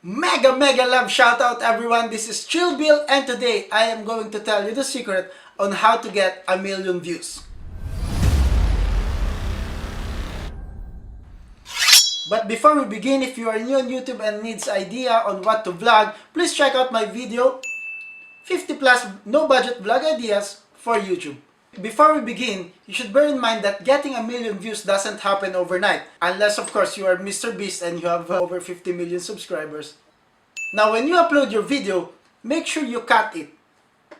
Mega love shout out everyone, this is Chill Bill and today I am going to tell you the secret on how to get 1,000,000 views. But before we begin, if you are new on YouTube and needs idea on what to vlog, please check out my video 50 plus no budget vlog ideas for YouTube. Before we begin, you should bear in mind that getting 1,000,000 views doesn't happen overnight, unless of course you are Mr. Beast and you have over 50 million subscribers. Now when you upload your video, make sure you cut it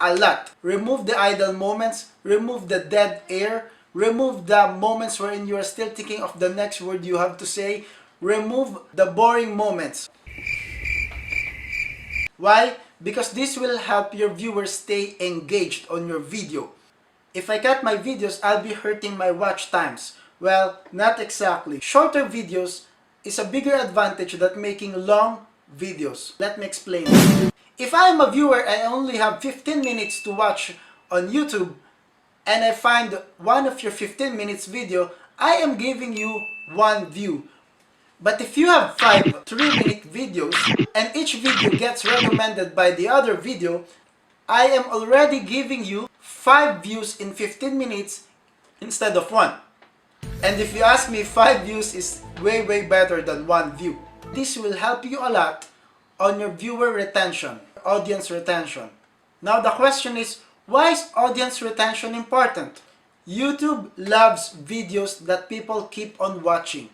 a lot. Remove the idle moments, remove the dead air, remove the moments wherein you are still thinking of the next word you have to say, remove the boring moments. Why? Because this will help your viewers stay engaged on your video. If I cut my videos, I'll be hurting my watch times. Well, not exactly. Shorter videos is a bigger advantage than making long videos. Let me explain. If I'm a viewer and I only have 15 minutes to watch on YouTube, and I find one of your 15 minutes video, I am giving you 1 view. But if you have 5 3-minute videos, and each video gets recommended by the other video, I am already giving you 5 views in 15 minutes instead of 1. And if you ask me, 5 views is way better than 1 view. This will help you a lot on your viewer retention, audience retention. Now the question is, why is audience retention important? YouTube loves videos that people keep on watching.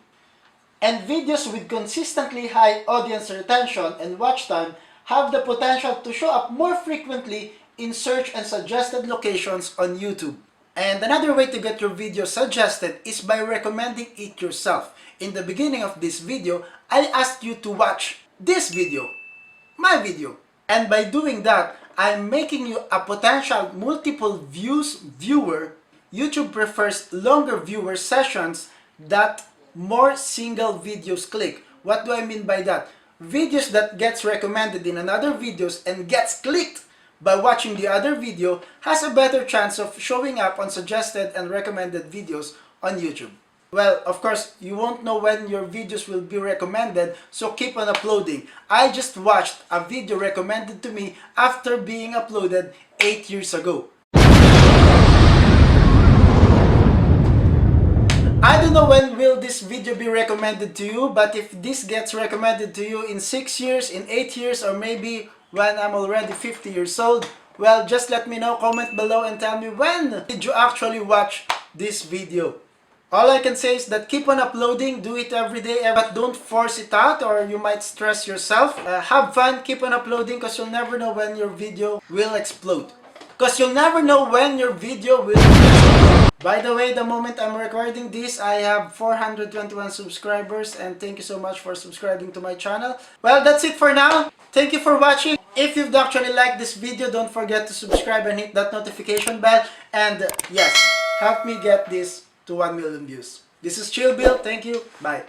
And videos with consistently high audience retention and watch time have the potential to show up more frequently in search and suggested locations on YouTube. And another way to get your video suggested is by recommending it yourself. In the beginning of this video, I asked you to watch this video, my video. And by doing that, I'm making you a potential multiple views viewer. YouTube prefers longer viewer sessions that more single videos click. What do I mean by that? Videos that gets recommended in another videos and gets clicked by watching the other video has a better chance of showing up on suggested and recommended videos on YouTube. Well, of course, you won't know when your videos will be recommended, so keep on uploading. I just watched a video recommended to me after being uploaded 8 years ago. I don't know when will this video be recommended to you, but if this gets recommended to you in 6 years, in 8 years, or maybe when I'm already 50 years old, well, just let me know, comment below and tell me when did you actually watch this video. All I can say is that keep on uploading, do it every day, but don't force it out or you might stress yourself. Have fun, keep on uploading because you'll never know when your video will explode. Because you'll never know when your video will explode. By the way, the moment I'm recording this, I have 421 subscribers and thank you so much for subscribing to my channel. Well, that's it for now. Thank you for watching. If you've actually liked this video, don't forget to subscribe and hit that notification bell. And yes, help me get this to 1,000,000 views. This is Chill Bill. Thank you. Bye.